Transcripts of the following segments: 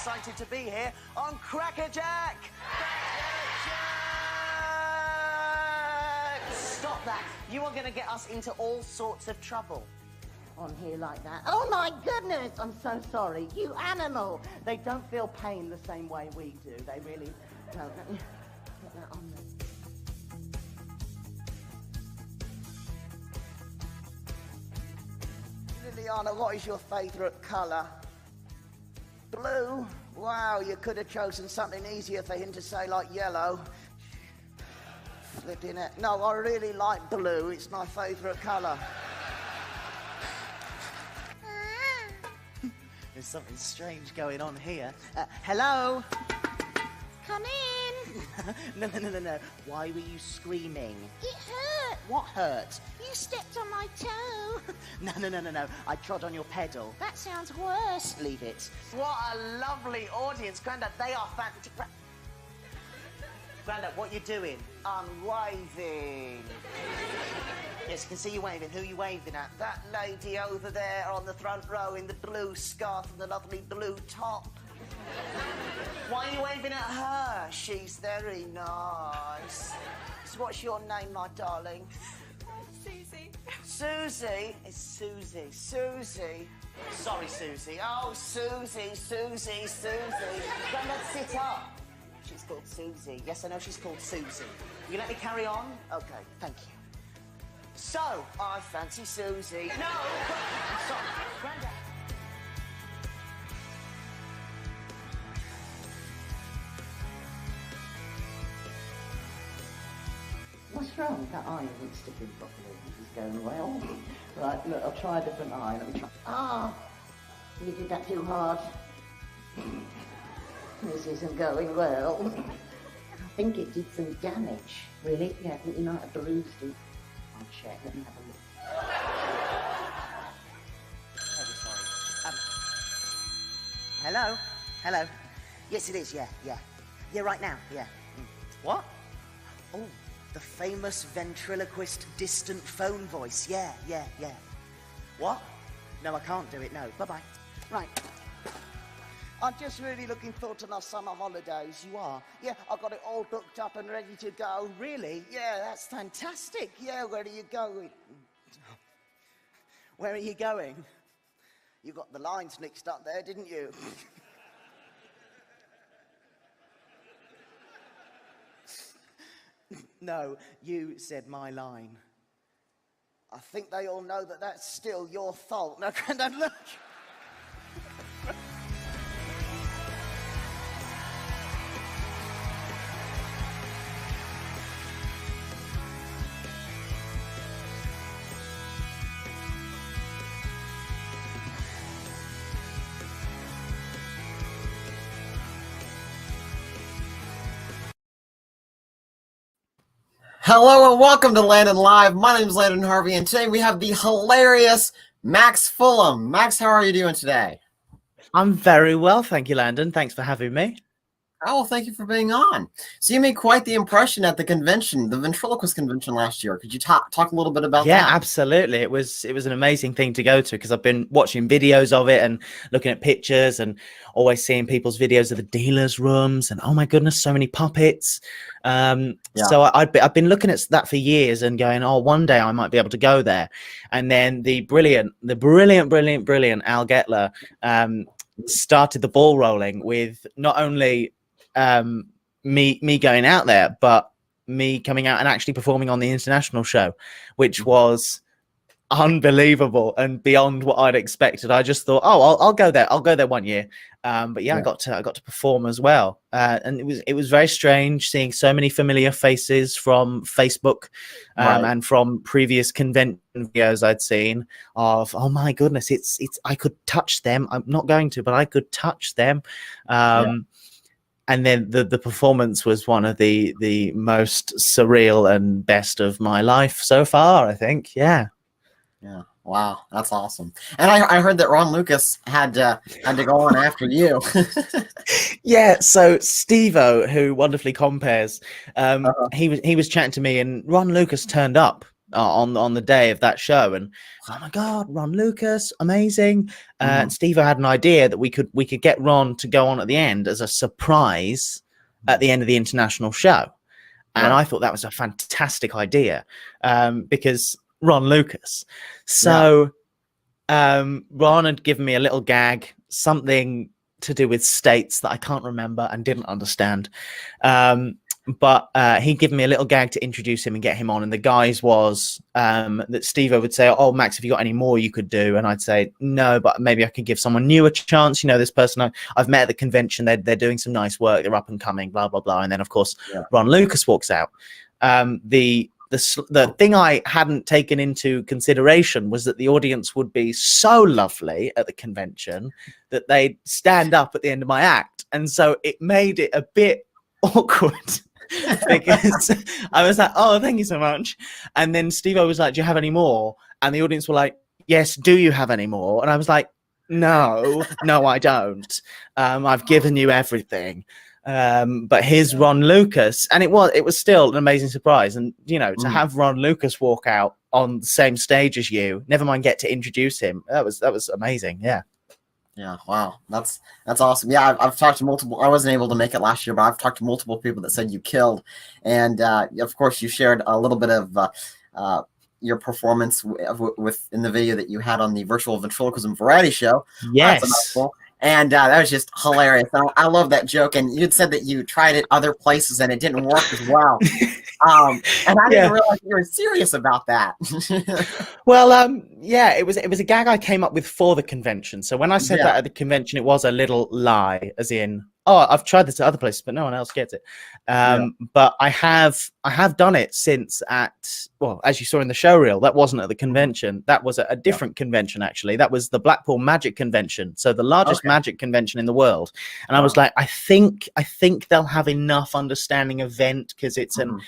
excited to be here on Crackerjack! Stop that. You are going to get us into all sorts of trouble. On here like that. Oh my goodness, I'm so sorry. You animal. They don't feel pain the same way we do. They really don't. Put that on there. Liliana, what is your favourite colour? Blue? Wow, you could have chosen something easier for him to say, like yellow. Flipping it. No, I really like blue. It's my favourite colour. There's something strange going on here. Hello? Come in. No. Why were you screaming? It hurt. What hurt? You stepped on my toe. No. I trod on your pedal. That sounds worse. Leave it. What a lovely audience. Grandad, they are fantastic. Grandad, what you doing? I'm waving. Yes, I can see you waving. Who are you waving at? That lady over there on the front row in the blue scarf and the lovely blue top. Why are you waving at her? She's very nice. So what's your name, my darling? Susie. Susie? It's Susie. Susie. Sorry, Susie. Oh, Susie. Grandad, sit up. She's called Susie. Yes, I know she's called Susie. You let me carry on? Okay, thank you. So, I fancy Susie. No! I'm sorry. Grandad. What's wrong? That eye isn't sticking properly. This is going well. Right, look, I'll try a different eye. Let me try. Ah! You did that too hard. This isn't going well. I think it did some damage. Really? Yeah, I think you might have bruised it. I'll check. Let me have a look. Hello? Hello? Yes, it is, yeah. Yeah, right now, yeah. What? Oh, the famous ventriloquist distant phone voice. Yeah. What? No, I can't do it, no. Bye-bye. Right. I'm just really looking forward to my summer holidays. You are? Yeah, I've got it all booked up and ready to go. Really? Yeah, that's fantastic. Yeah, where are you going? Where are you going? You got the lines mixed up there, didn't you? No, you said my line. I think they all know that that's still your fault. No, Grandad, look. Hello and welcome to Landon Live. My name is Landon Harvey, and today we have the hilarious Max Fulham. Max, how are you doing today? I'm very well, thank you, Landon. Thanks for having me. Oh, well, thank you for being on. So you made quite the impression at the convention, the Ventriloquist convention last year. Could you talk a little bit about that? Yeah, absolutely. It was an amazing thing to go to because I've been watching videos of it and looking at pictures and always seeing people's videos of the dealers' rooms and oh my goodness, so many puppets. So I've been looking at that for years and going, oh, one day I might be able to go there. And then the brilliant Al Getler started the ball rolling with not only me going out there, but me coming out and actually performing on the international show, which was unbelievable and beyond what I'd expected. I just thought, oh, I'll go there. I'll go there one year. But yeah, I got to perform as well. And it was very strange seeing so many familiar faces from Facebook and from previous convention videos I'd seen of, oh my goodness, it's I could touch them. I'm not going to, but I could touch them. And then the performance was one of the most surreal and best of my life so far, I think. Yeah. Wow, that's awesome. And I heard that Ron Lucas had to go on after you. Yeah, so Steve-O, who wonderfully compares, he was chatting to me, and Ron Lucas turned up on the day of that show, and oh my god, Ron Lucas, amazing. And Steve had an idea that we could get Ron to go on at the end as a surprise at the end of the international show, and I thought that was a fantastic idea, because Ron Lucas. So Ron had given me a little gag, something to do with states that I can't remember and didn't understand. But he'd given me a little gag to introduce him and get him on. And the guise was that Steve-O would say, oh, Max, have you got any more you could do? And I'd say, no, but maybe I could give someone new a chance. You know, this person I've met at the convention, they're doing some nice work. They're up and coming, blah, blah, blah. And then, of course, Ron Lucas walks out. The thing I hadn't taken into consideration was that the audience would be so lovely at the convention that they'd stand up at the end of my act. And so it made it a bit awkward. Because I was like, oh, thank you so much. And then Steve-O was like, do you have any more? And the audience were like, yes, do you have any more? And I was like, no, I don't. I've given you everything. But here's Ron Lucas. And it was still an amazing surprise. And, you know, to have Ron Lucas walk out on the same stage as you, never mind get to introduce him. That was amazing. Yeah. Yeah, wow, that's awesome. Yeah, I've talked to multiple. I wasn't able to make it last year, but I've talked to multiple people that said you killed, and of course, you shared a little bit of your performance with in the video that you had on the virtual ventriloquism variety show. Yes. And that was just hilarious. I love that joke. And you'd said that you tried it other places and it didn't work as well. And I didn't realize you were serious about that. Well, yeah, it was a gag I came up with for the convention. So when I said that at the convention, it was a little lie, as in, oh, I've tried this at other places, but no one else gets it. But I have done it since well, as you saw in the show reel, that wasn't at the convention. That was at a different convention, actually. That was the Blackpool Magic Convention. So the largest magic convention in the world. And I was like, I think they'll have enough understanding of Vent because it's an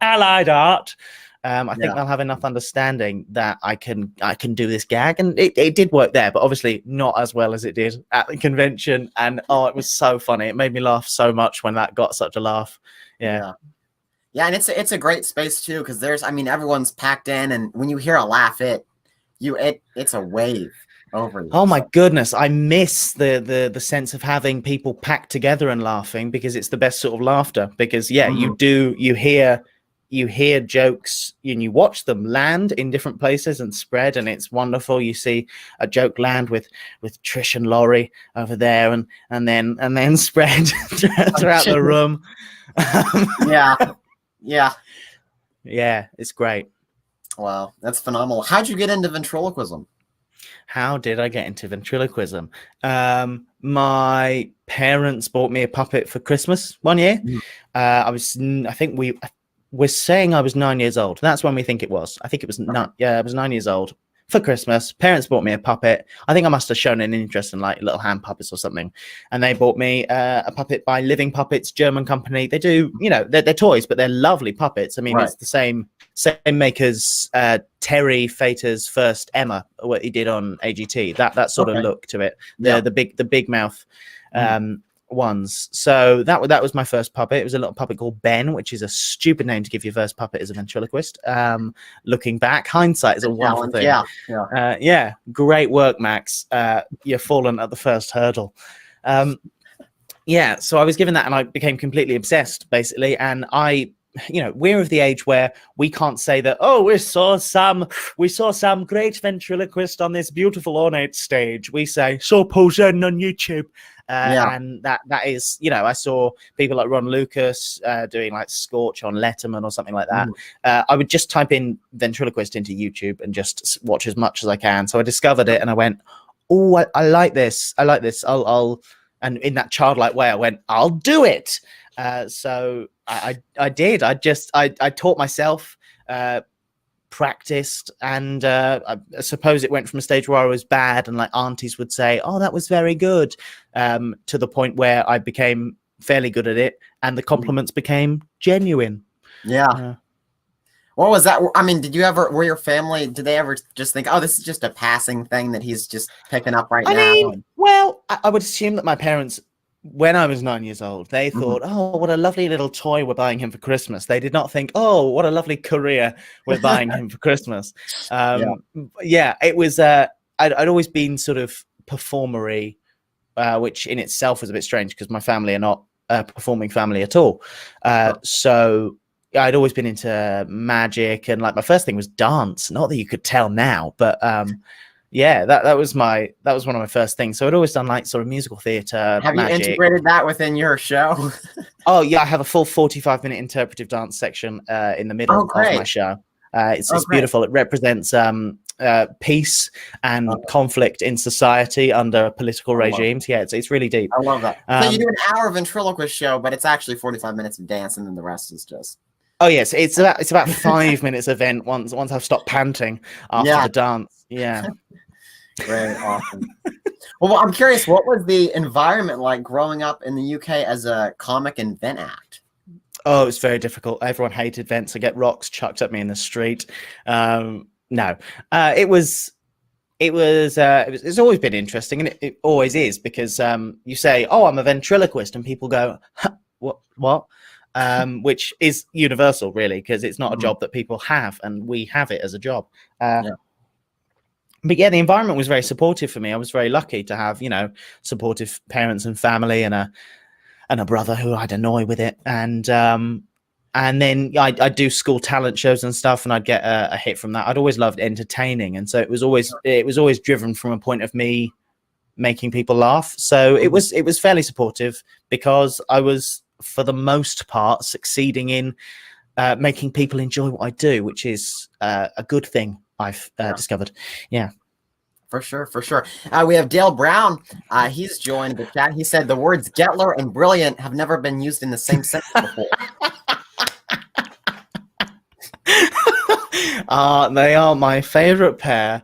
allied art. I think they'll have enough understanding that I can do this gag, and it did work there, but obviously not as well as it did at the convention. And it was so funny. It made me laugh so much when that got such a laugh. Yeah, and it's a great space too, because everyone's packed in, and when you hear a laugh, it's a wave over you. Oh my goodness, I miss the sense of having people packed together and laughing, because it's the best sort of laughter. Because you hear jokes and you watch them land in different places and spread, and it's wonderful. You see a joke land with Trish and Laurie over there, and then spread throughout the room. Yeah, it's great. Wow, that's phenomenal. How'd you get into ventriloquism? How did I get into ventriloquism? My parents bought me a puppet for Christmas one year. We're saying I was 9 years old. That's when we think it was. I think it was I was 9 years old for Christmas. Parents bought me a puppet. I think I must have shown an interest in like little hand puppets or something. And they bought me a puppet by Living Puppets, German company. They do, they're toys, but they're lovely puppets. I mean, it's the same makers, Terry Fator's first Emma, what he did on AGT. That sort of look to it. The big mouth. Ones. So that was my first puppet. It was a little puppet called Ben, which is a stupid name to give your first puppet as a ventriloquist. Looking back, hindsight is a wonderful thing. Great work, Max. You've fallen at the first hurdle. So I was given that and I became completely obsessed, basically. And we're of the age where we can't say that, we saw some great ventriloquist on this beautiful ornate stage. We say, saw Posen on YouTube. And that is, I saw people like Ron Lucas doing like Scorch on Letterman or something like that. I would just type in ventriloquist into YouTube and just watch as much as I can. So I discovered it and I went, I like this. I'll and in that childlike way, I went, I'll do it. So I did. I taught myself, practiced, and I suppose it went from a stage where I was bad and like aunties would say, that was very good, to the point where I became fairly good at it and the compliments became genuine. What was that? I mean, did your family, did they ever just think, this is just a passing thing that he's just picking up right now? Well, I would assume that my parents when I was 9 years old, they thought, oh, what a lovely little toy we're buying him for Christmas. They did not think, oh, what a lovely career we're buying him for Christmas. Yeah, it was, I'd always been sort of performery, which in itself was a bit strange because my family are not a performing family at all. So I'd always been into magic, and like my first thing was dance. Not that you could tell now, but yeah, that was one of my first things. So I'd always done like sort of musical theatre. Have magic. you integrated that within your show? Oh yeah, I have a full 45-minute interpretive dance section in the middle of my show. It's beautiful. It represents peace and conflict in society under political regimes. Yeah, it's really deep. I love that. So you do an hour ventriloquist show, but it's actually 45 minutes of dance, and then the rest is just. Oh yes, it's about 5 minutes event once I've stopped panting after the dance. Yeah. Very awesome. Well, I'm curious, what was the environment like growing up in the UK as a comic and vent act? Oh, it was very difficult. Everyone hated vents. I get rocks chucked at me in the street. No, it's always been interesting, and it always is, because you say, "Oh, I'm a ventriloquist," and people go, huh, "What?" Which is universal, really, because it's not a job that people have, and we have it as a job. But yeah, the environment was very supportive for me. I was very lucky to have, supportive parents and family, and a brother who I'd annoy with it. And then I'd do school talent shows and stuff, and I'd get a hit from that. I'd always loved entertaining, and so it was always driven from a point of me making people laugh. So it was fairly supportive, because I was, for the most part, succeeding in making people enjoy what I do, which is a good thing, I've discovered. Yeah. For sure. We have Dale Brown. He's joined the chat. He said the words Getler and brilliant have never been used in the same sentence before. They are my favorite pair.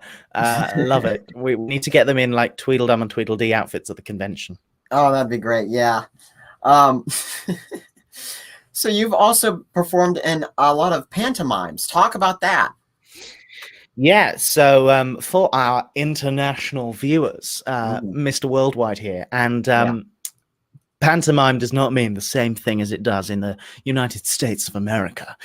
Love it. We need to get them in like Tweedledum and Tweedledee outfits at the convention. Oh, that'd be great. Yeah. So you've also performed in a lot of pantomimes. Talk about that. Yeah, so for our international viewers, Mr. Worldwide here, and pantomime does not mean the same thing as it does in the United States of America,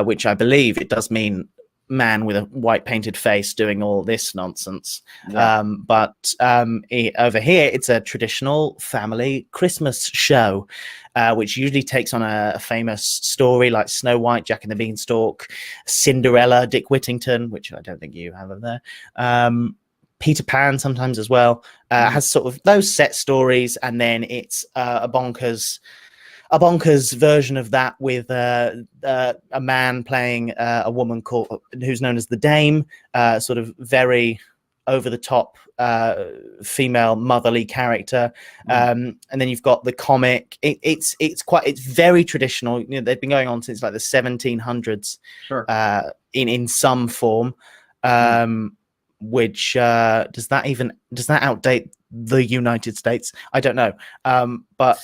which I believe it does mean man with a white painted face doing all this nonsense. But over here, it's a traditional family Christmas show, which usually takes on a famous story like Snow White, Jack and the Beanstalk, Cinderella, Dick Whittington, which I don't think you have over there. Peter Pan sometimes as well. Has sort of those set stories, and then it's a bonkers version of that with a man playing a woman who's known as the Dame, sort of very over the top female motherly character, and then you've got the comic. It's very traditional. They've been going on since like the 1700s, in some form. Which does that outdate the United States? I don't know, but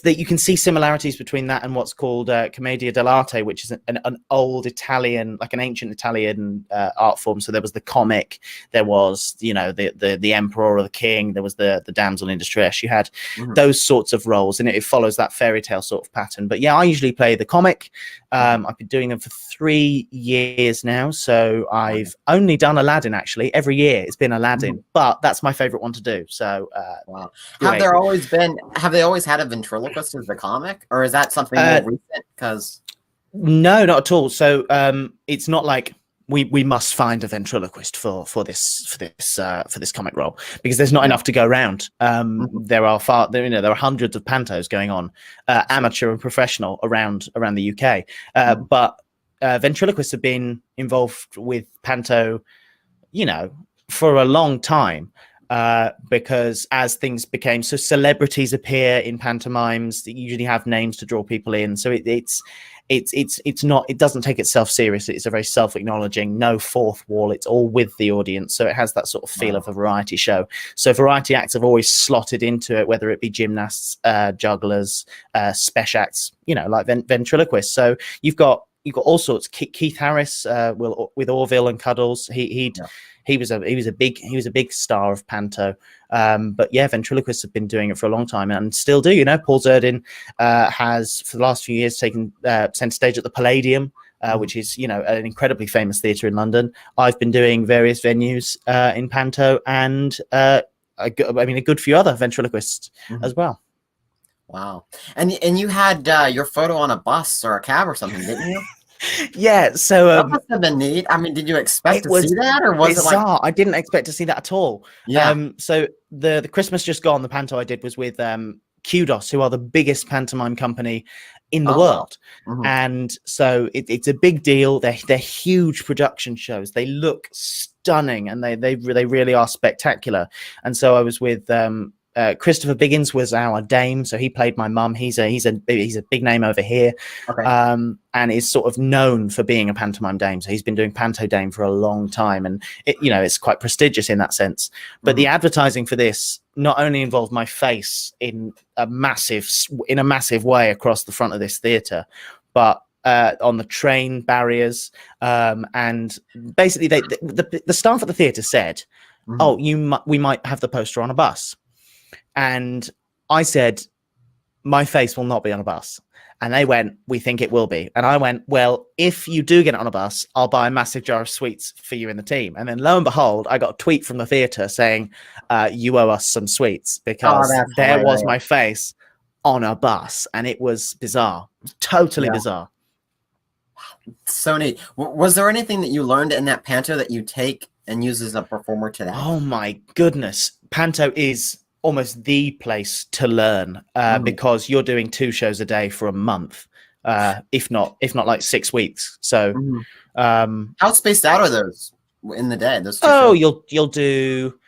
you can see similarities between that and what's called Commedia dell'arte, which is an old Italian, like an ancient Italian art form. So there was the comic, there was the emperor or the king, there was the damsel in distress. You had those sorts of roles, and it follows that fairy tale sort of pattern. But yeah, I usually play the comic. I've been doing them for 3 years now, so I've only done Aladdin. Actually, every year it's been Aladdin, but that's my favorite one to do. So wow. Have they always had a ventriloquist as the comic, or is that something more recent? Because no, not at all. So it's not like we must find a ventriloquist for this comic role, because there's not enough to go around. There are hundreds of pantos going on, amateur and professional around the UK. But ventriloquists have been involved with panto, for a long time. Because as things became, so celebrities appear in pantomimes that usually have names to draw people in. So it doesn't take itself seriously. It's a very self-acknowledging, no fourth wall. It's all with the audience. So it has that sort of feel of a variety show. So variety acts have always slotted into it, whether it be gymnasts, jugglers, special acts, like ventriloquists. So you've got you got all sorts. Keith Harris, with Orville and Cuddles, he was a big star of panto. But yeah, ventriloquists have been doing it for a long time and still do. You know, Paul Zerdin has for the last few years taken centre stage at the Palladium, which is, you know, an incredibly famous theatre in London. I've been doing various venues in panto, and a good few other ventriloquists as well. Wow. And you had your photo on a bus or a cab or something, didn't you? Yeah, so that must have been neat. I mean, did you expect to see that, or was bizarre. it like? I didn't expect to see that at all. Yeah. So the Christmas Just Gone, the panto I did was with Kudos, who are the biggest pantomime company in the world. And so it's a big deal. They're huge production shows. They look stunning, and they really are spectacular. And so I was with Christopher Biggins was our dame, so he played my mum. He's a big name over here, and is sort of known for being a pantomime dame. So he's been doing panto dame for a long time, and it's quite prestigious in that sense. But the advertising for this not only involved my face in a massive way across the front of this theatre, but on the train barriers, and basically the staff at the theatre said, we might have the poster on a bus. And I said, my face will not be on a bus. And they went, we think it will be. And I went, well, if you do get it on a bus, I'll buy a massive jar of sweets for you and the team. And then lo and behold, I got a tweet from the theatre saying, you owe us some sweets, because there was my face on a bus. And it was bizarre, totally bizarre. So neat. Was there anything that you learned in that panto that you take and use as a performer today? Oh my goodness. Panto is almost the place to learn, because you're doing 2 shows a day for a month, if not like 6 weeks. So how spaced out are those in the day? Those 2 shows? You'll do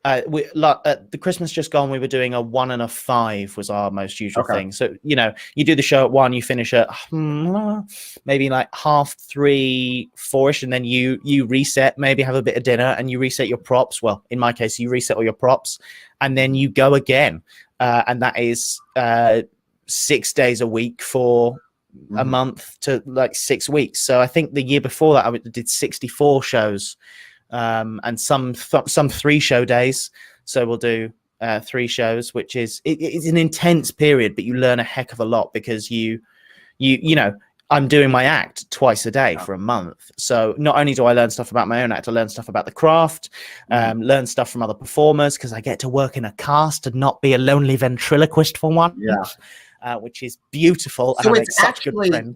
the Christmas Just Gone, we were doing a 1 and a 5 was our most usual thing. So you do the show at 1, you finish at maybe like 2:30, 4ish, and then you reset, maybe have a bit of dinner, and you reset your props. Well, in my case, you reset all your props, and then you go again, and that is 6 days a week for a month to like 6 weeks. So I think the year before that I did 64 shows, and some 3-show days. So we'll do 3 shows, which is it's an intense period, but you learn a heck of a lot, because you know, I'm doing my act twice a day for a month. So not only do I learn stuff about my own act, I learn stuff about the craft, learn stuff from other performers, because I get to work in a cast and not be a lonely ventriloquist for one. Which is beautiful. So and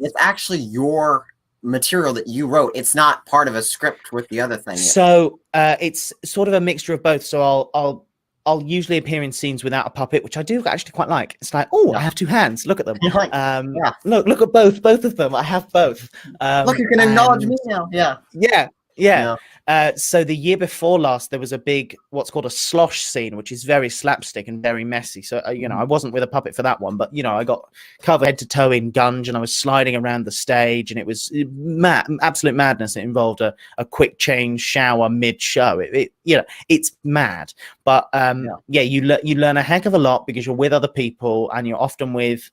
it's actually your material that you wrote. It's not part of a script with the other thing. So it's sort of a mixture of both. So I'll usually appear in scenes without a puppet, which I do actually quite like. It's like, I have 2 hands. Look at them. Look at both of them. I have both. Look, you can acknowledge me now. Yeah. So the year before last, there was a big, what's called a slosh scene, which is very slapstick and very messy. So, I wasn't with a puppet for that one, but, I got covered head to toe in gunge, and I was sliding around the stage, and it was absolute madness. It involved a quick change shower mid-show. It's mad. But, you learn a heck of a lot, because you're with other people, and you're often with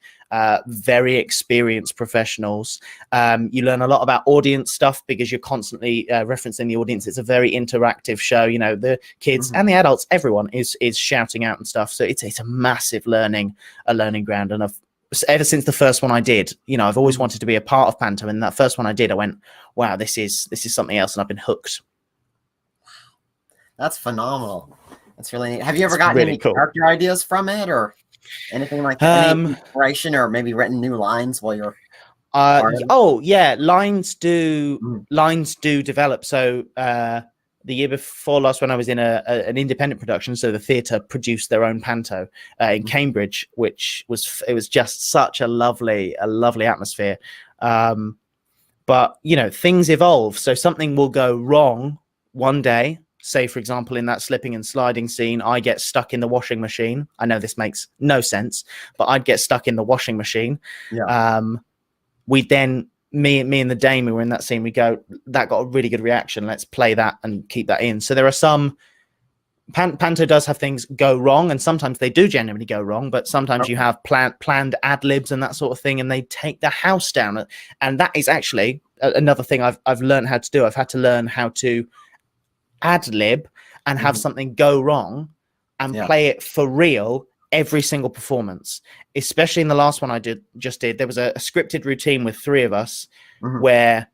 very experienced professionals. You learn a lot about audience stuff, because you're constantly referencing the audience. It's a very interactive show. The kids and the adults, everyone is shouting out and stuff. So it's a massive learning ground. And ever since the first one I did, I've always wanted to be a part of panto. And that first one I did, I went, wow, this is something else, and I've been hooked. That's phenomenal. That's really neat. Have you ever gotten any character ideas from it, or anything like that? Any inspiration, or maybe written new lines while you're lines do develop. So the year before last, when I was in an independent production, so the theatre produced their own panto in Cambridge, which was just such a lovely atmosphere. But things evolve, so something will go wrong one day. Say, for example, in that slipping and sliding scene, I get stuck in the washing machine. I know this makes no sense, but I'd get stuck in the washing machine. We then, me and the dame who were in that scene, we go, that got a really good reaction. Let's play that and keep that in. So there are some Panto does have things go wrong, and sometimes they do genuinely go wrong, but sometimes you have planned ad libs and that sort of thing, and they take the house down. And that is actually another thing I've learned how to do. I've had to learn how to ad lib and have something go wrong and play it for real every single performance, especially in the last one I just did. There was a scripted routine with 3 of us where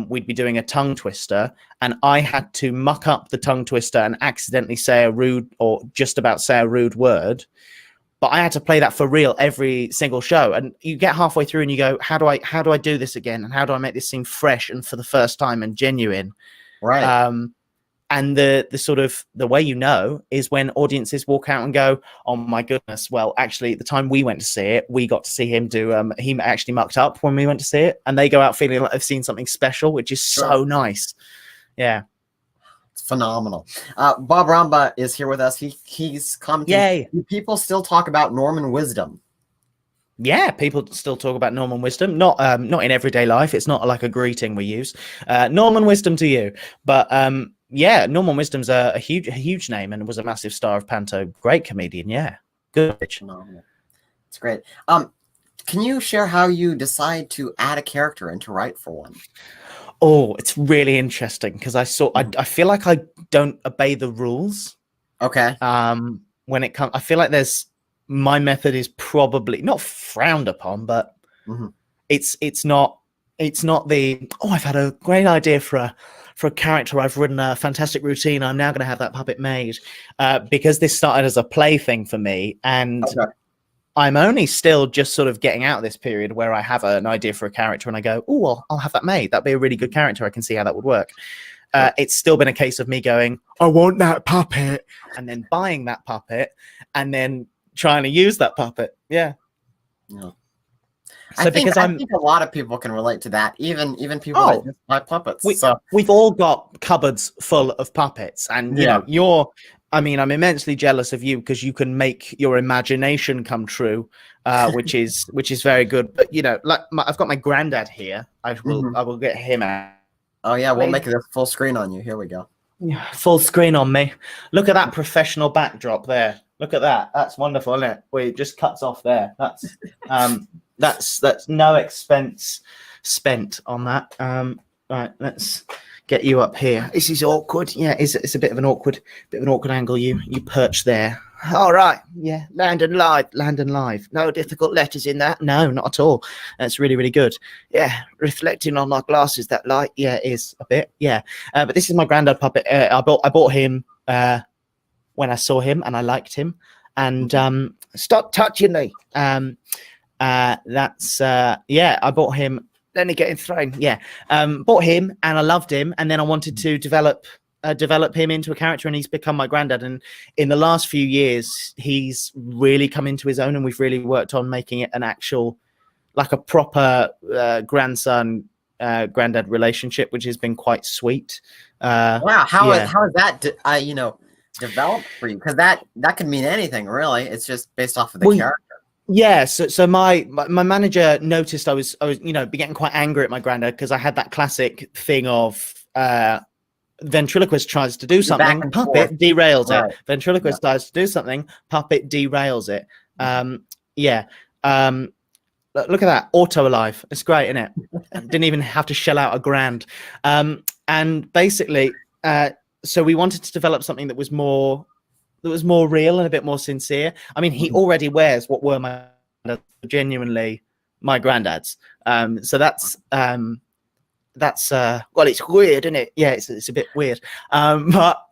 we'd be doing a tongue twister, and I had to muck up the tongue twister and accidentally say a rude, or just about say a rude word. But I had to play that for real every single show. And you get halfway through and you go, how do I do this again? And how do I make this seem fresh and for the first time and genuine? Right. And the sort of the way you know is when audiences walk out and go, oh my goodness, well, actually the time we went to see it, we got to see him do he actually mucked up when we went to see it, and they go out feeling like they've seen something special, which is so nice. Yeah, it's phenomenal. Bob Ramba is here with us. He's commenting. Yay. Do people still talk about Norman wisdom? Yeah, people still talk about Norman wisdom, not in everyday life. It's not like a greeting we use. Norman wisdom to you, but yeah, Norman Wisdom's a huge name and was a massive star of Panto. Great comedian, yeah. Good. Phenomenal. It's great. Can you share how you decide to add a character and to write for one? Oh, it's really interesting because I feel like I don't obey the rules. Okay. When it comes, I feel like my method is probably not frowned upon, but it's not the, I've had a great idea for a character. I've written a fantastic routine. I'm now going to have that puppet made, because this started as a play thing for me. And I'm only still just sort of getting out of this period where I have an idea for a character and I go, oh, well, I'll have that made. That'd be a really good character. I can see how that would work. It's still been a case of me going, I want that puppet, and then buying that puppet and then trying to use that puppet. Yeah. So I think a lot of people can relate to that, even people that just buy puppets. We've all got cupboards full of puppets, and you know, I'm immensely jealous of you because you can make your imagination come true, which is very good. But you know, like I've got my granddad here. I will get him out. Oh yeah, we'll make it a full screen on you. Here we go. Full screen on me. Look at that professional backdrop there. Look at that. That's wonderful, isn't it? Where it just cuts off there. That's no expense spent on that. Right, let's get you up here. This is awkward. Yeah, it's a bit of an awkward angle. You perch there. All right. Yeah, land and live. No difficult letters in that. No, not at all. That's really, really good. Yeah, reflecting on my glasses, that light. Yeah, it is a bit. Yeah, but this is my granddad puppet. I bought him when I saw him and I liked him. And stop touching me. I bought him. Let me get him thrown. Yeah, bought him and I loved him, and then I wanted to develop him into a character, and he's become my granddad. And in the last few years, he's really come into his own, and we've really worked on making it an actual, like a proper grandson granddad relationship, which has been quite sweet. Wow, how is that developed for you? Because that could mean anything, really. It's just based off of the character. Yeah, so my manager noticed I was getting quite angry at my granddad because I had that classic thing of ventriloquist tries to do something, puppet derails it. Ventriloquist tries to do something, puppet derails it. Look at that, auto alive. It's great, isn't it? Didn't even have to shell out $1,000. And basically, so we wanted to develop something that was more real and a bit more sincere. I mean, he already wears what were genuinely my granddad's. So that's well, it's weird, isn't it? Yeah, it's a bit weird. But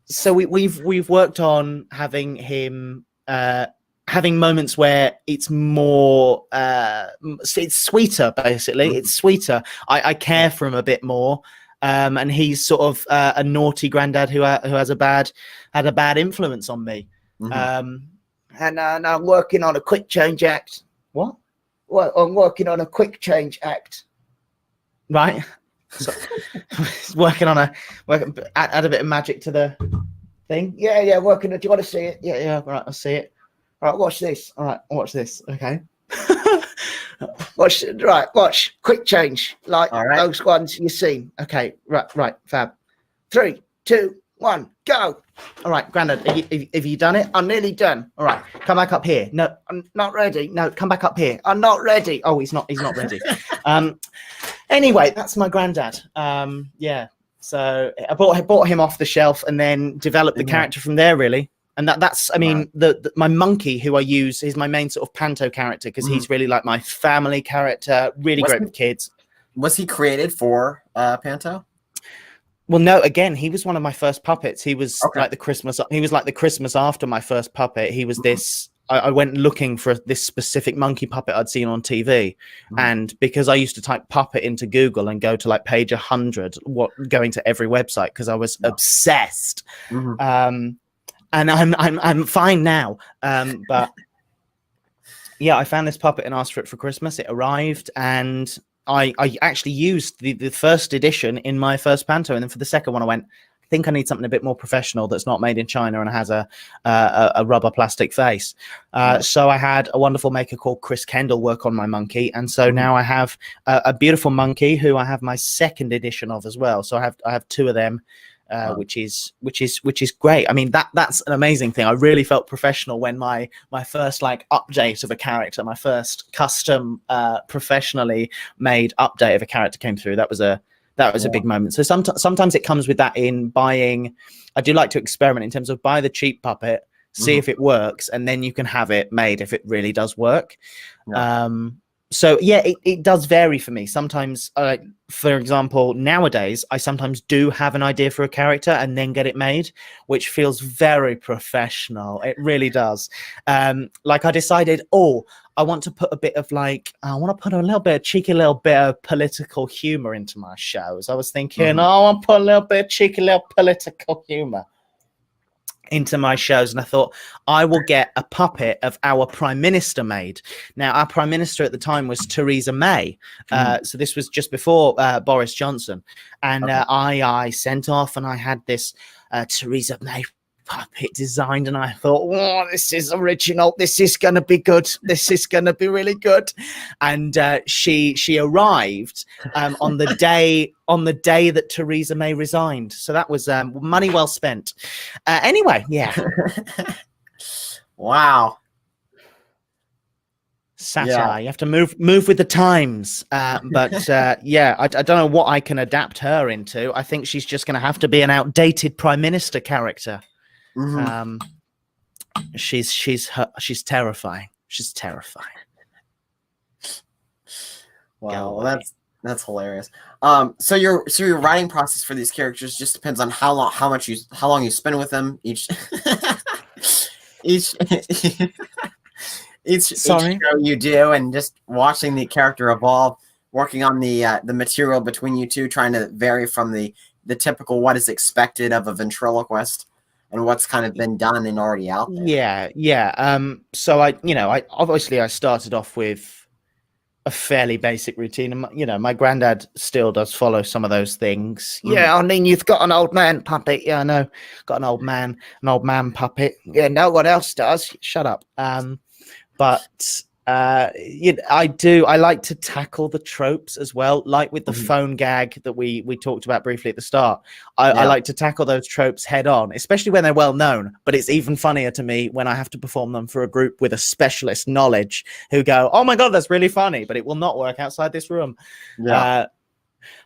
so we've worked on having him having moments where it's more it's sweeter, basically. It's sweeter. I care for him a bit more. And he's sort of a naughty granddad who had a bad influence on me. And I'm working on a quick change act. What? Well, I'm working on a quick change act. Right. So, working on add a bit of magic to the thing. Yeah. Working. Do you want to see it? Yeah. All right, I'll see it. All right, watch this. All right, watch this. Okay. Watch. Quick change. Like those ones you've seen. Okay, right, fab. 3, 2, 1, go. All right, Grandad, have you done it? I'm nearly done. All right, come back up here. No, I'm not ready. No, come back up here. I'm not ready. Oh, he's not ready. Anyway, that's my Grandad. Yeah. So I bought him off the shelf and then developed the character from there, really. And that's, I mean, my monkey who I use is my main sort of panto character because he's really like my family character, really great with kids. Was he created for panto? Well, no, again, he was one of my first puppets. He was like the Christmas after my first puppet. He was this, I went looking for this specific monkey puppet I'd seen on TV. And because I used to type puppet into Google and go to like page 100, going to every website because I was obsessed. And I'm fine now. But yeah, I found this puppet and asked for it for Christmas. It arrived and I actually used the first edition in my first panto. And then for the second one, I went, I think I need something a bit more professional that's not made in China and has a rubber plastic face. So I had a wonderful maker called Chris Kendall work on my monkey. And so now I have a beautiful monkey who I have my second edition of as well. So I have 2 of them. Which is great. I mean, that's an amazing thing. I really felt professional when my first like update of a character, my first custom professionally made update of a character came through. That was a big moment. So sometimes it comes with that in buying. I do like to experiment in terms of buy the cheap puppet, see if it works, and then you can have it made if it really does work. So yeah, it does vary for me. Sometimes, for example, nowadays, I sometimes do have an idea for a character and then get it made, which feels very professional. It really does. Like I decided, I want to put a bit of like, I want to put a little bit of cheeky little bit of political humor into my shows. I was thinking, I want to put a little bit of cheeky little political humor into my shows, and I thought I will get a puppet of our Prime Minister made. Now, our Prime Minister at the time was Theresa May, so this was just before Boris Johnson, and I sent off, and I had this Theresa May puppet designed, and I thought, this is original. This is going to be good. This is going to be really good. And she arrived on the day that Theresa May resigned. So that was money well spent. Anyway, yeah. Wow. Satire. Yeah. You have to move with the times. But yeah, I don't know what I can adapt her into. I think she's just going to have to be an outdated Prime Minister character. She's terrifying. She's terrifying. Wow, well, that's hilarious. So your writing process for these characters just depends on how long you spend with them each show you do, and just watching the character evolve, working on the material between you two, trying to vary from the typical what is expected of a ventriloquist and what's kind of been done and already out there. Yeah. So I started off with a fairly basic routine, and my granddad still does follow some of those things. Yeah, I mean, you've got an old man puppet. Yeah, I know, got an old man puppet. Yeah, no one else does. Shut up. But I like to tackle the tropes as well, like with the phone gag that we talked about briefly at the start. I like to tackle those tropes head on, especially when they're well known. But it's even funnier to me when I have to perform them for a group with a specialist knowledge who go, "Oh my god, that's really funny," but it will not work outside this room.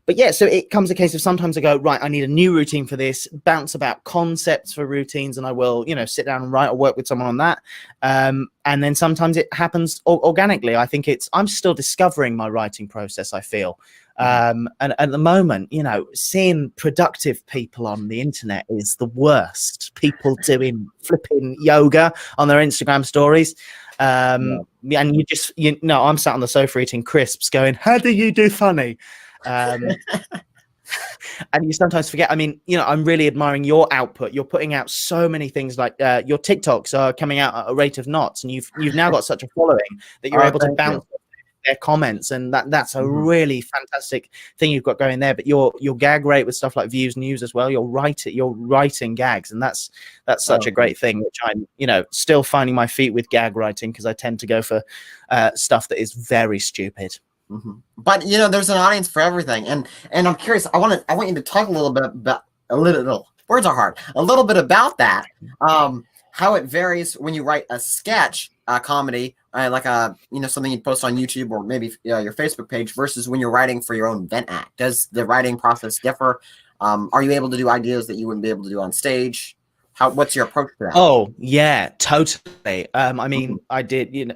But yeah, so it comes a case of sometimes I go, right, I need a new routine for this, bounce about concepts for routines, and I will, sit down and write or work with someone on that. And then sometimes it happens organically. I think I'm still discovering my writing process, I feel. And at the moment, seeing productive people on the internet is the worst. People doing flipping yoga on their Instagram stories. And I'm sat on the sofa eating crisps going, how do you do funny? And you sometimes forget. I mean, I'm really admiring your output. You're putting out so many things, like your TikToks are coming out at a rate of knots, and you've now got such a following that you're able to bounce their comments, and that's a really fantastic thing you've got going there. But your gag rate with stuff like Views News as well, you're writing gags, and that's such a great thing, which I'm still finding my feet with gag writing, because I tend to go for stuff that is very stupid. But there's an audience for everything, and I'm curious. I want you to talk a little bit about words are hard. A little bit about that. How it varies when you write a sketch comedy, like a something you post on YouTube or maybe your Facebook page, versus when you're writing for your own vent act. Does the writing process differ? Are you able to do ideas that you wouldn't be able to do on stage? What's your approach to that? Oh yeah, totally. I mean, I did.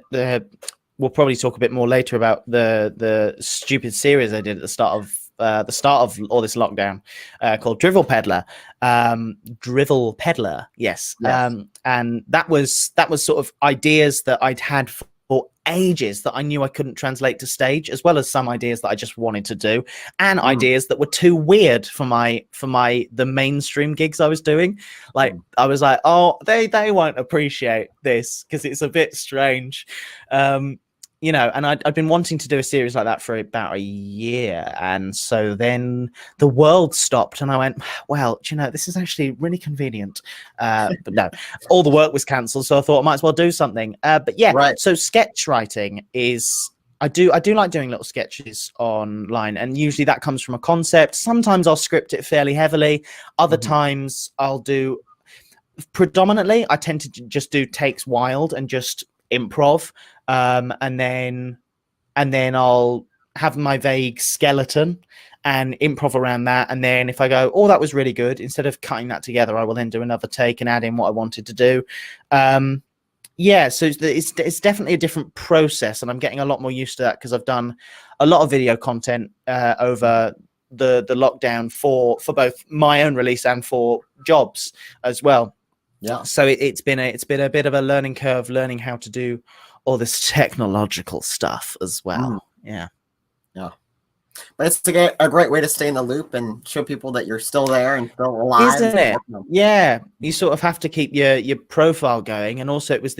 We'll probably talk a bit more later about the stupid series I did at the start of all this lockdown, called Drivel Peddler. Drivel Peddler, yes. And that was sort of ideas that I'd had for ages that I knew I couldn't translate to stage, as well as some ideas that I just wanted to do, and ideas that were too weird for the mainstream gigs I was doing. Like I was like, oh, they won't appreciate this because it's a bit strange. And I'd been wanting to do a series like that for about a year. And so then the world stopped and I went, well, this is actually really convenient. But no, all the work was cancelled. So I thought I might as well do something. But yeah, right. So sketch writing is, I do like doing little sketches online. And usually that comes from a concept. Sometimes I'll script it fairly heavily. Other times I'll do, predominantly, I tend to just do takes wild and just improv. And then I'll have my vague skeleton and improv around that. And then if I go, oh, that was really good, instead of cutting that together, I will then do another take and add in what I wanted to do. So it's definitely a different process, and I'm getting a lot more used to that because I've done a lot of video content over the lockdown for both my own release and for jobs as well. Yeah. So it's been a bit of a learning curve, learning how to do all this technological stuff as well. Yeah. But it's a great way to stay in the loop and show people that you're still there and still alive. Isn't it? Yeah. You sort of have to keep your profile going. And also it was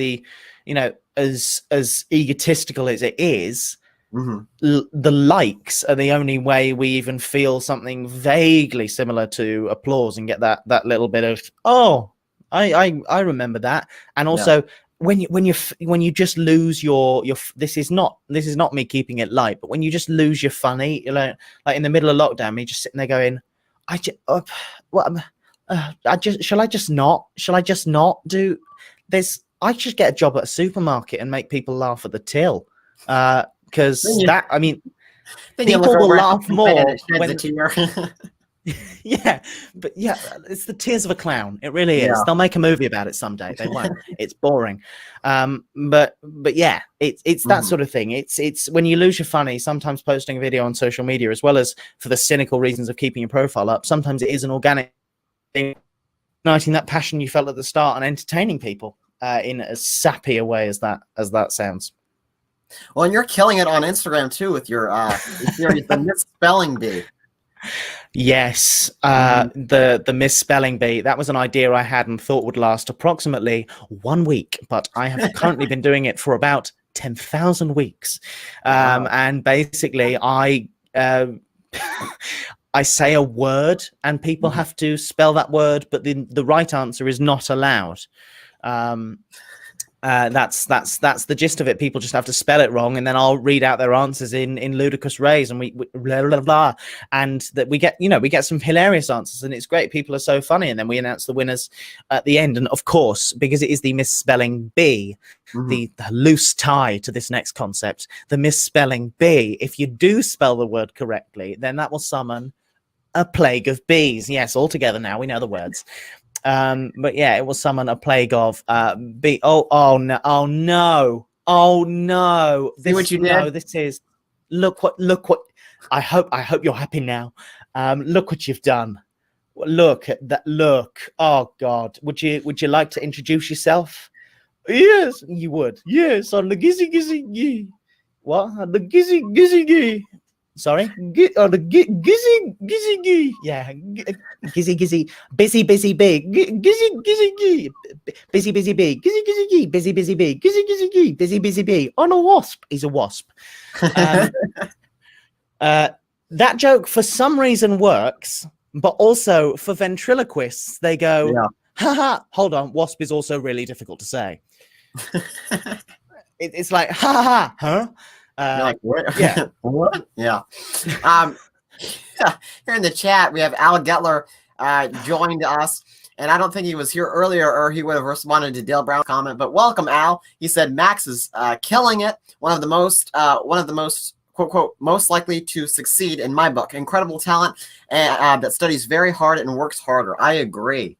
as egotistical as it is, the likes are the only way we even feel something vaguely similar to applause and get that little bit of, oh, I remember that. And also when you just lose your this is not me keeping it light, but when you just lose your funny, like in the middle of lockdown, me just sitting there going, shall I just not do this? I should get a job at a supermarket and make people laugh at the till, because people will laugh more when yeah, but yeah, it's the tears of a clown. It really is. They'll make a movie about it someday. They won't. It's boring. But yeah, it's that sort of thing. It's when you lose your funny, sometimes posting a video on social media, as well as for the cynical reasons of keeping your profile up, sometimes it is an organic thing, igniting that passion you felt at the start and entertaining people in as sappy a way as that sounds. Well, and you're killing it on Instagram too with your series, The Misspelling Bee. Yes, the misspelling bee, that was an idea I had and thought would last approximately 1 week, but I have currently been doing it for about 10,000 weeks. And basically I say a word and people have to spell that word, but the right answer is not allowed. That's the gist of it. People just have to spell it wrong, and then I'll read out their answers in ludicrous ways, and we blah, blah, blah, and that we get some hilarious answers, and it's great. People are so funny, and then we announce the winners at the end. And of course, because it is the misspelling bee, the loose tie to this next concept, the misspelling bee. If you do spell the word correctly, then that will summon a plague of bees. Yes, all together now we know the words. But yeah, it will summon a plague of oh no. See what you did? No, this is look what I hope you're happy now. Look what you've done. Look at that. Look. Oh God. Would you like to introduce yourself? Yes, you would. Yes, on the gizzy. What? On the gizzy. Sorry, the gizzy. Yeah, gizzy. Busy bee. Gizzy. Busy bee. Gizzy. Busy bee. Gizzy. Busy bee. On a wasp. He's a wasp. That joke for some reason works, but also for ventriloquists, they go, haha, hold on, wasp is also really difficult to say. It's like, ha, huh? Like, what? Yeah. What? Yeah. Here in the chat, we have Al Getler joined us. And I don't think he was here earlier, or he would have responded to Dale Brown's comment. But welcome, Al. He said Max is killing it. One of the most quote quote most likely to succeed in my book. Incredible talent that studies very hard and works harder. I agree.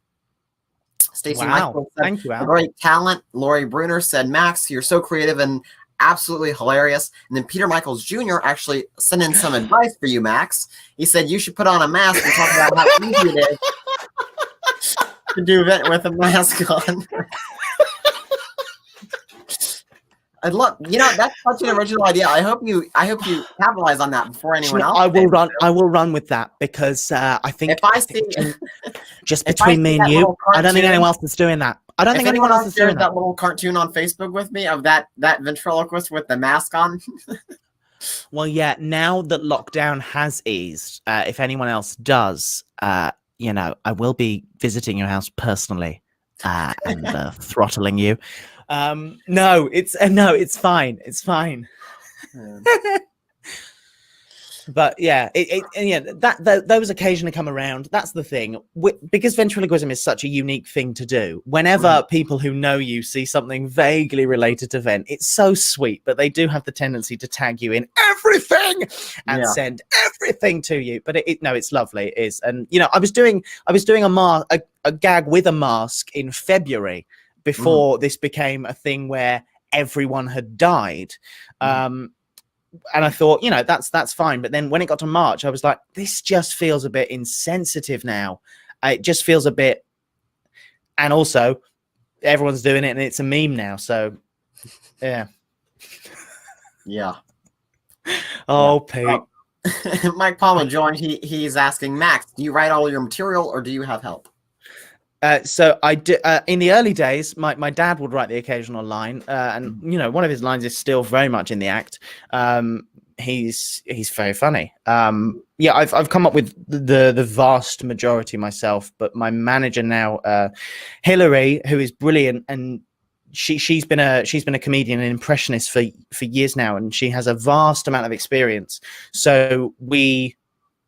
Stacey Michael said, thank you, Al. Great talent. Lori Bruner said, Max, you're so creative and absolutely hilarious. And then Peter Michaels Jr. actually sent in some advice for you, Max. He said you should put on a mask and talk about how easy it is to do it with a mask on. And look, that's such an original idea. I hope you capitalize on that before anyone else. I will run with that, because I think if I see just between me and you, I don't think anyone else is doing that. I don't think anyone else is doing that little cartoon on Facebook with me of that ventriloquist with the mask on. Well, yeah, now that lockdown has eased, if anyone else does, I will be visiting your house personally and throttling you. No, it's fine. It's fine. But yeah, those occasionally come around. That's the thing. Because ventriloquism is such a unique thing to do. Whenever people who know you see something vaguely related to Vent, it's so sweet, but they do have the tendency to tag you in everything and send everything to you. But it's lovely. It is. And I was doing a gag with a mask in February before this became a thing where everyone had died. And I thought, that's fine. But then when it got to March, I was like, this just feels a bit insensitive now. It just feels a bit. And also, everyone's doing it and it's a meme now. So, yeah. Yeah. Oh, Pete. Oh. Mike Palmer joined. He's asking, Max, do you write all your material or do you have help? So I do, in the early days, my dad would write the occasional line, and one of his lines is still very much in the act. He's very funny. I've come up with the vast majority myself, but my manager now, Hillary, who is brilliant, and she's been a comedian and impressionist for years now, and she has a vast amount of experience. So we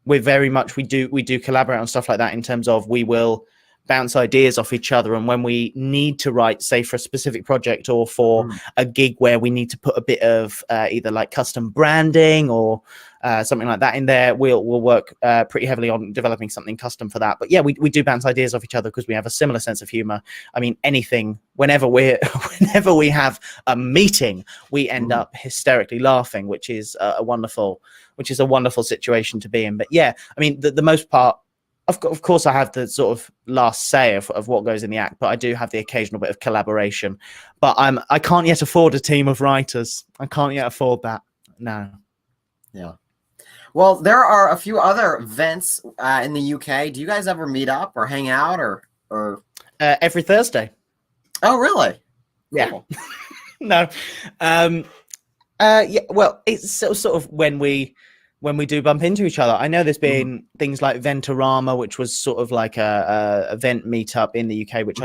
do collaborate on stuff like that, in terms of we will bounce ideas off each other, and when we need to write, say for a specific project or for a gig where we need to put a bit of either like custom branding or something like that in there, we'll work pretty heavily on developing something custom for that. But yeah, we do bounce ideas off each other because we have a similar sense of humor. I mean, anything, whenever we have a meeting, we end up hysterically laughing, which is a wonderful situation to be in. But yeah, I mean, the most part, of course, I have the sort of last say of what goes in the act, but I do have the occasional bit of collaboration. But I can't yet afford a team of writers. I can't yet afford that. No. Yeah. Well, there are a few other events in the UK. Do you guys ever meet up or hang out or? Every Thursday. Oh, really? Yeah. Cool. No. Yeah. Well, it's sort of when we do bump into each other. I know there's been things like Ventorama, which was sort of like a event meetup in the UK, which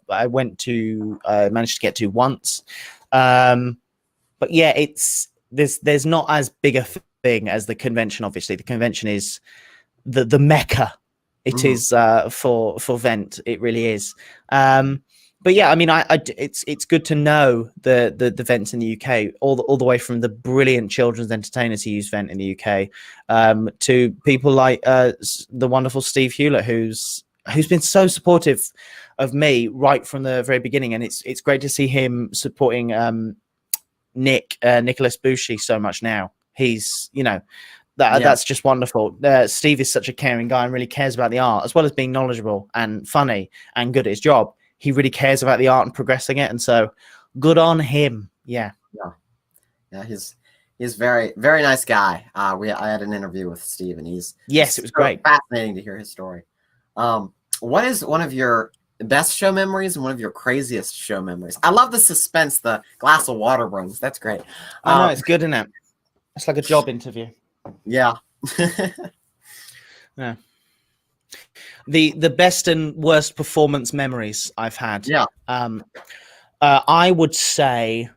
I went to, managed to get to once. But yeah, there's not as big a thing as the convention. Obviously, the convention is the mecca. It is for Vent. It really is. But yeah, I mean, it's good to know the Vents in the UK, all the way from the brilliant children's entertainers who use Vent in the UK, to people like the wonderful Steve Hewlett, who's been so supportive of me right from the very beginning, and it's great to see him supporting Nicholas Bushi so much now. He's that's just wonderful. Steve is such a caring guy and really cares about the art, as well as being knowledgeable and funny and good at his job. He really cares about the art and progressing it, and so good on him. Yeah. He's very, very nice guy. I had an interview with Steve, and it was great, fascinating to hear his story. What is one of your best show memories and one of your craziest show memories? I love the suspense, the glass of water runs. That's great. I know, it's good, isn't it? It's like a job interview. Yeah. Yeah. The best and worst performance memories I've had. Yeah. I would say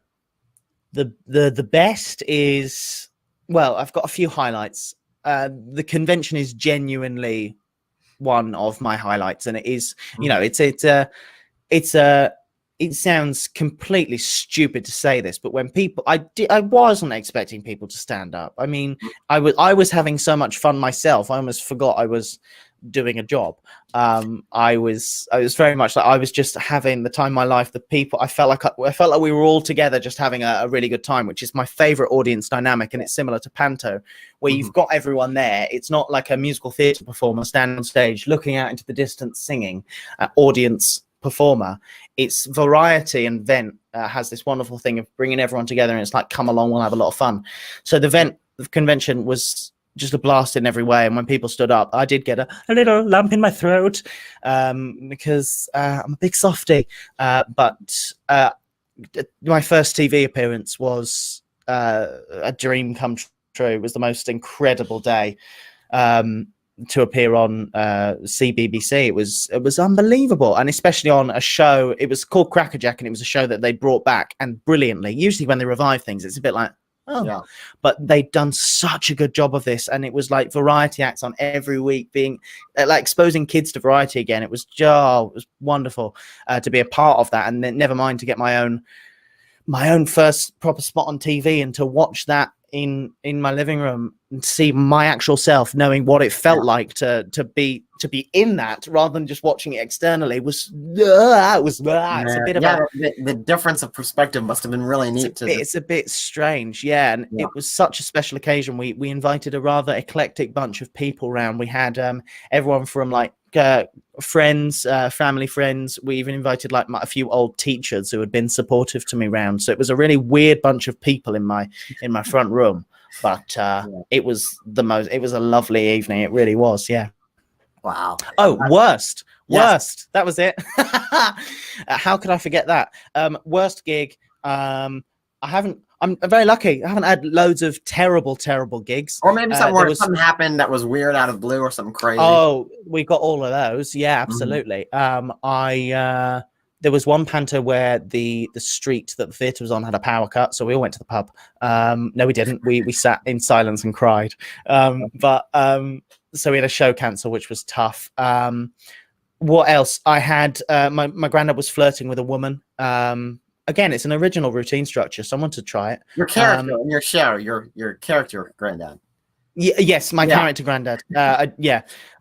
the best is, well, I've got a few highlights. The convention is genuinely one of my highlights, and it is, you know, it sounds completely stupid to say this, but when people, I wasn't expecting people to stand up. I mean, I was having so much fun myself. I almost forgot I was doing a job. I was very much like I was just having the time of my life. The people, I felt like we were all together, just having a really good time, which is my favorite audience dynamic. And it's similar to Panto, where you've got everyone there. It's not like a musical theatre performer standing on stage, looking out into the distance, singing. Audience performer. It's variety, and Vent has this wonderful thing of bringing everyone together, and it's like, come along, we'll have a lot of fun. So the Vent convention was just a blast in every way, and when people stood up, I did get a little lump in my throat because I'm a big softie. But my first TV appearance was a dream come true. It was the most incredible day. To appear on CBBC, it was unbelievable, and especially on a show. It was called Crackerjack, and it was a show that they brought back, and brilliantly. Usually when they revive things, it's a bit like, but they'd done such a good job of this, and it was like variety acts on every week, being like exposing kids to variety again. It was it was wonderful to be a part of that, and then never mind to get my own first proper spot on TV, and to watch that in my living room and see my actual self, knowing what it felt like to be in that, rather than just watching it externally, was it's a bit of the difference of perspective must have been really neat. It's a bit strange, and it was such a special occasion. We invited a rather eclectic bunch of people round. We had everyone from like friends, family friends. We even invited like a few old teachers who had been supportive to me round. So it was a really weird bunch of people in my front room, but it was a lovely evening. It really was. Wow. Oh, worst. That was it. How could I forget that? Worst gig. I'm very lucky. I haven't had loads of terrible gigs. Or maybe something happened that was weird out of blue, or something crazy. Oh, we got all of those. Yeah, absolutely. There was one Panto where the street that the theatre was on had a power cut, so we all went to the pub. No, we didn't. We sat in silence and cried. So we had a show cancel, which was tough. What else? I had my granddad was flirting with a woman. Again, it's an original routine structure. Someone to try it. Your character and your character granddad. Yes, my character granddad. I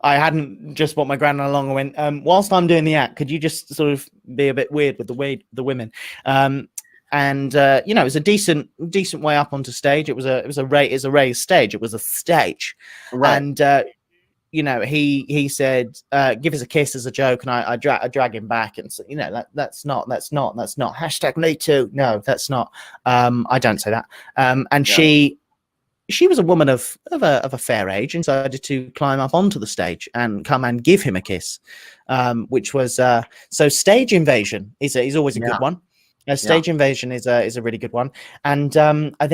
hadn't just brought my granddad along and went, whilst I'm doing the act, could you just sort of be a bit weird with the women? And it was a decent way up onto stage. It was a raised stage. It was a stage, right. And he said, give us a kiss as a joke, and I drag him back and say, that's not hashtag me too. No, that's not. I don't say that. And she was a woman of a fair age, and decided to climb up onto the stage and come and give him a kiss, which was so stage invasion is always a good one. Stage invasion is a really good one. And I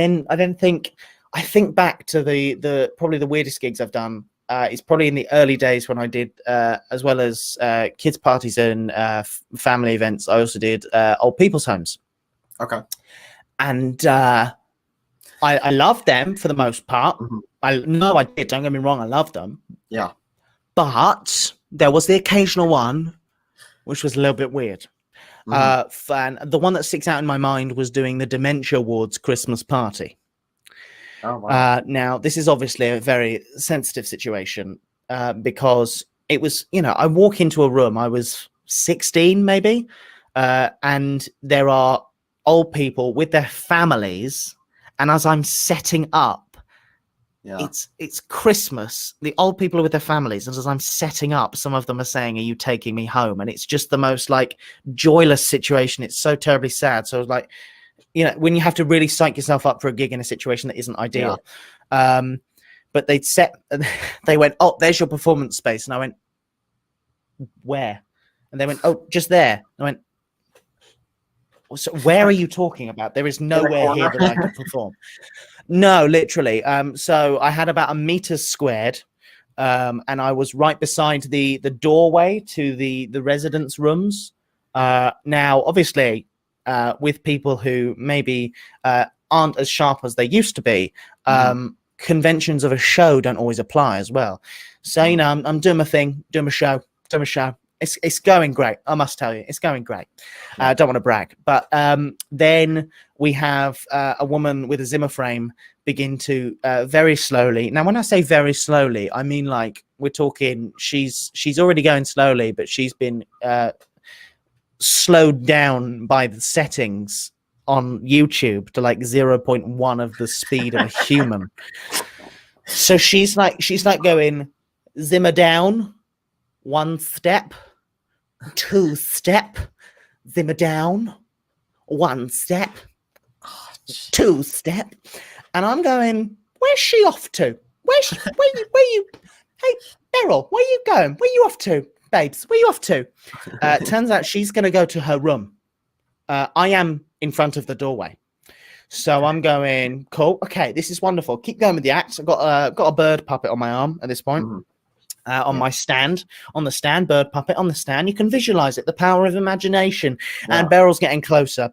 think back to the probably the weirdest gigs I've done. It's probably in the early days when I did, as well as kids' parties and family events, I also did old people's homes. Okay. And I loved them for the most part. I did. Don't get me wrong, I loved them. Yeah. But there was the occasional one which was a little bit weird. And the one that sticks out in my mind was doing the Dementia Awards Christmas party. Oh, wow. Now, this is obviously a very sensitive situation because it was, I walk into a room, I was 16 maybe, and there are old people with their families, and as I'm setting up, it's Christmas, the old people are with their families, and as I'm setting up, some of them are saying, "Are you taking me home?" And it's just the most like joyless situation. It's so terribly sad. So I was like, when you have to really psych yourself up for a gig in a situation that isn't ideal. But they went, "Oh, there's your performance space." And I went, "Where?" And they went, "Oh, just there." And I went, "So where are you talking about? There is nowhere here that I can perform." No, literally. So I had about 1 meter squared, and I was right beside the doorway to the residence rooms. Now, obviously, with people who maybe aren't as sharp as they used to be, conventions of a show don't always apply as well. So, you know, I'm doing my thing, doing my show. It's going great. I must tell you, it's going great. I don't want to brag, but then we have a woman with a Zimmer frame begin to very slowly. Now, when I say very slowly, I mean like we're talking. She's already going slowly, but she's been slowed down by the settings on YouTube to like 0.1 of the speed of a human. So she's like going Zimmer down, 1 step. 2 step, Zimmer down, 1 step, 2 step, and I'm going, where's she off to? Where you? Hey, Beryl, where you going? Where you off to, babes? Where you off to? Turns out she's going to go to her room. I am in front of the doorway, so I'm going, cool, okay, this is wonderful. Keep going with the act. I've got a bird puppet on my arm at this point. On my stand, bird puppet on the stand. You can visualize it, the power of imagination. And Beryl's getting closer.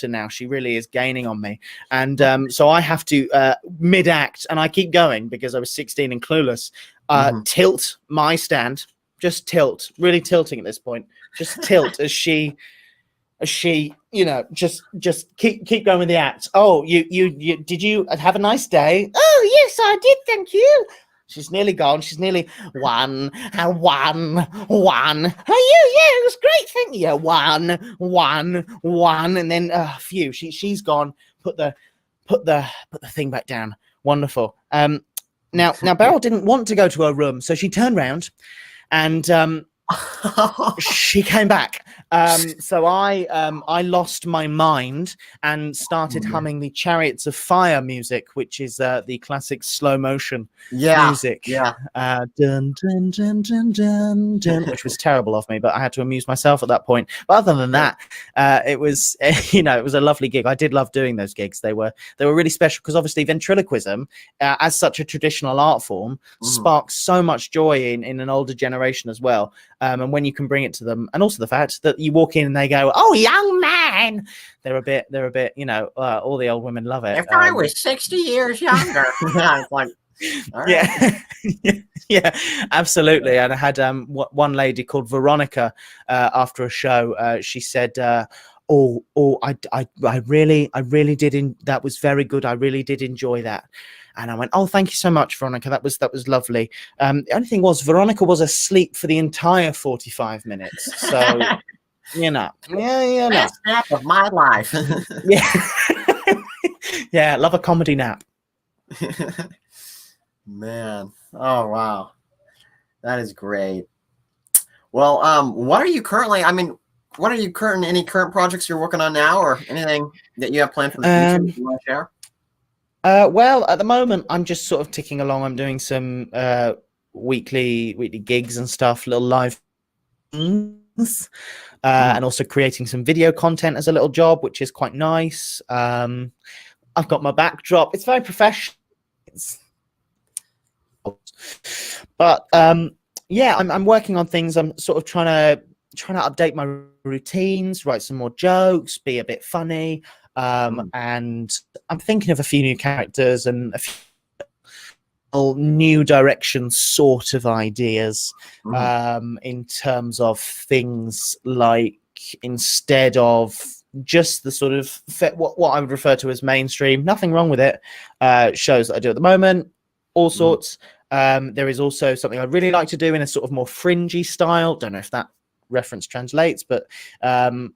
Now. She really is gaining on me. And so I have to, mid-act, and I keep going because I was 16 and clueless, tilt my stand, just tilt, really tilting at this point, just tilt as she, you know, just keep going with the act. Oh, you did you have a nice day? Oh, yes, I did, thank you. She's nearly gone. She's nearly one. Oh, yeah, it was great. Thank you. One, and then phew. She's gone. Put the thing back down. Wonderful. Now Beryl didn't want to go to her room, so she turned round, and she came back. So I lost my mind and started humming the Chariots of Fire music, which is the classic slow motion music. Dun, dun, dun, dun, dun, dun, which was terrible of me, but I had to amuse myself at that point. But other than that, it was it was a lovely gig. I did love doing those gigs. They were really special because obviously ventriloquism, as such a traditional art form, sparks so much joy in an older generation as well. And when you can bring it to them, and also the fact that you walk in and they go, "Oh, young man," they're a bit, all the old women love it. If I was 60 years younger, it's like, all right. Yeah, absolutely. And I had one lady called Veronica after a show. She said, I really did. That was very good. I really did enjoy that. And I went, oh, thank you so much, Veronica. That was lovely. The only thing was, Veronica was asleep for the entire 45 minutes. So, Best nap of my life. Yeah, love a comedy nap. Man, oh wow, that is great. Well, what are you currently? I mean, what are you any current projects you're working on now, or anything that you have planned for the future that you want to share? Well, at the moment, I'm just sort of ticking along. I'm doing some weekly gigs and stuff, little live things, and also creating some video content as a little job, which is quite nice. I've got my backdrop. It's very professional. But yeah, I'm working on things. I'm sort of trying to update my routines, write some more jokes, be a bit funny. And I'm thinking of a few new characters and a few new direction sort of ideas in terms of things like, instead of just the sort of what I would refer to as mainstream, nothing wrong with it, shows that I do at the moment, all sorts. There is also something I really like to do in a sort of more fringy style. Don't know if that reference translates, but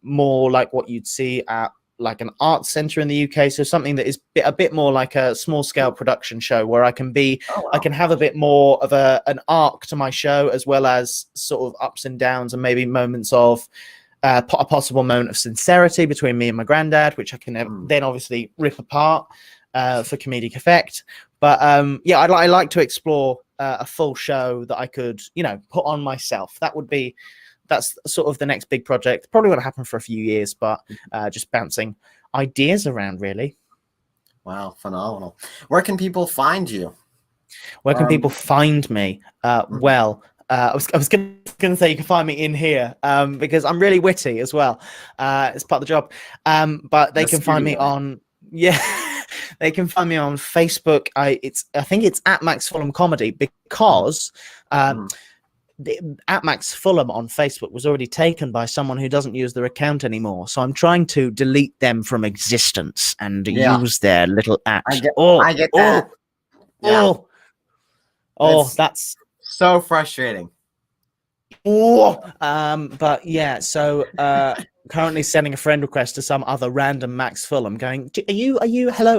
more like what you'd see at like an art center in the UK. So something that is a bit more like a small scale production show where I can I can have a bit more of an arc to my show, as well as sort of ups and downs, and maybe moments of a possible moment of sincerity between me and my granddad, which I can then obviously rip apart for comedic effect. But yeah, I like to explore a full show that I could, put on myself. That's sort of the next big project. Probably going to happen for a few years, but just bouncing ideas around, really. Wow, phenomenal. Where can people find you? Where can people find me? Well, I was going to say you can find me in here because I'm really witty as well. It's part of the job. But they can find me on... Yeah, They can find me on Facebook. I think it's at Max Fulham Comedy, because at Max Fulham on Facebook was already taken by someone who doesn't use their account anymore. So I'm trying to delete them from existence and use their little at. I get that. That's so frustrating. But yeah, so currently sending a friend request to some other random Max Fulham, going, hello, are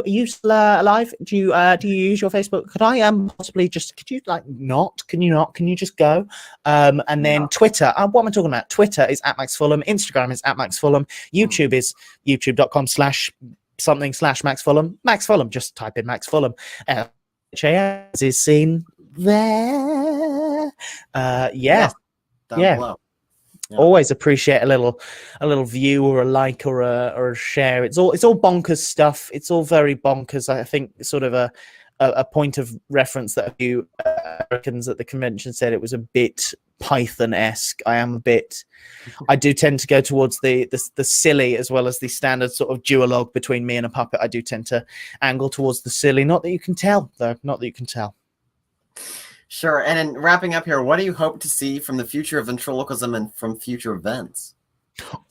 you still alive? Do you use your Facebook? Could I possibly just, could you can you just go? And then Twitter, what am I talking about? Twitter is at Max Fulham, Instagram is at Max Fulham, YouTube is youtube.com/something/Max Fulham. Max Fulham, just type in Max Fulham. HAS is seen there. Down below. Yeah. Always appreciate a little view or a like or a share. It's all bonkers stuff. It's all very bonkers. I think sort of a point of reference that a few Americans at the convention said it was a bit Python-esque. I do tend to go towards the silly as well as the standard sort of duologue between me and a puppet. I do tend to angle towards the silly. Not that you can tell, though. Not that you can tell. Sure. And in wrapping up here, what do you hope to see from the future of ventriloquism and from future events?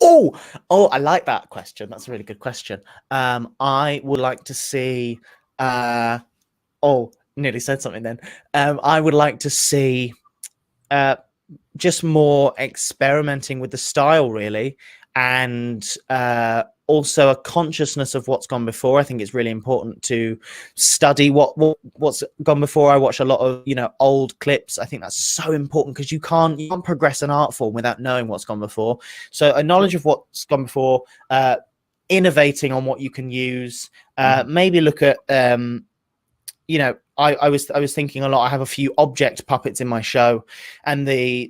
Oh, I like that question. That's a really good question. I would like to see. Nearly said something then. I would like to see just more experimenting with the style, really, and also a consciousness of what's gone before. I think it's really important to study what's gone before. I watch a lot of old clips. I think that's so important, because you can't progress an art form without knowing what's gone before. So a knowledge of what's gone before, innovating on what you can use, maybe look at I was thinking a lot. I have a few object puppets in my show, and the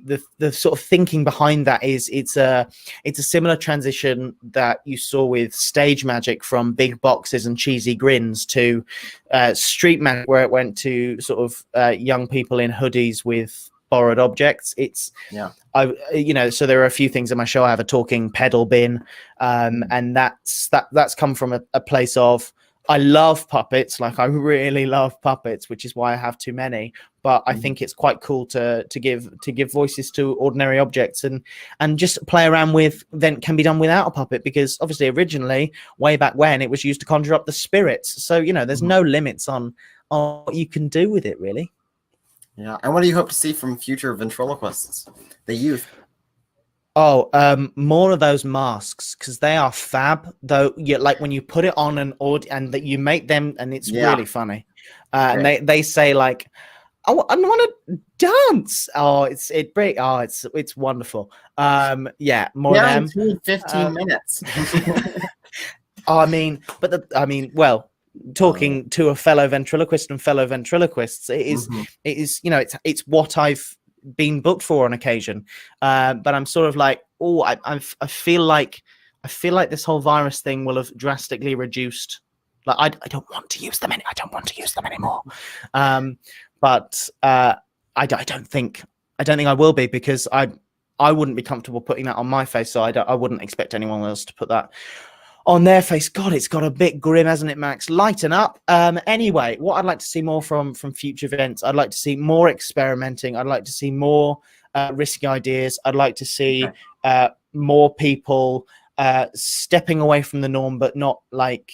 sort of thinking behind that is it's a similar transition that you saw with stage magic from big boxes and cheesy grins to street magic, where it went to sort of young people in hoodies with borrowed objects. So there are a few things in my show. I have a talking pedal bin, and that's come from a place of, I love puppets, like I really love puppets, which is why I have too many. But I think it's quite cool to give voices to ordinary objects, and just play around with then can be done without a puppet, because obviously originally, way back when, it was used to conjure up the spirits. So there's no limits on what you can do with it, really. Yeah. And what do you hope to see from future ventriloquists, the youth? More of those masks, because they are fab. Though, like when you put it on and that you make them, and it's really funny. And they say like, I want to dance. It's wonderful. More of them. 15 minutes. Talking to a fellow ventriloquist and fellow ventriloquists, it's what I've been booked for on occasion, but I'm sort of like, I feel like this whole virus thing will have drastically reduced. Like I don't want to use them anymore. But I don't think I will be, because I wouldn't be comfortable putting that on my face, so I wouldn't expect anyone else to put that on their face. God, it's got a bit grim, hasn't it, Max? Lighten up. Anyway, what I'd like to see more from future events, I'd like to see more experimenting. I'd like to see more risky ideas. I'd like to see more people stepping away from the norm, but not like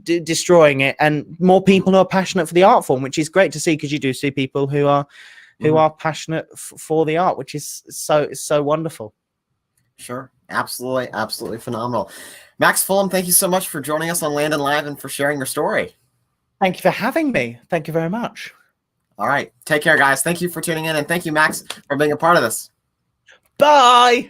destroying it, and more people who are passionate for the art form, which is great to see, because you do see people who are passionate for the art, which is so wonderful. Sure. Absolutely phenomenal. Max Fulham, thank you so much for joining us on Land and Live and for sharing your story. Thank you for having me. Thank you very much. All right. Take care, guys. Thank you for tuning in, and thank you, Max, for being a part of this. Bye.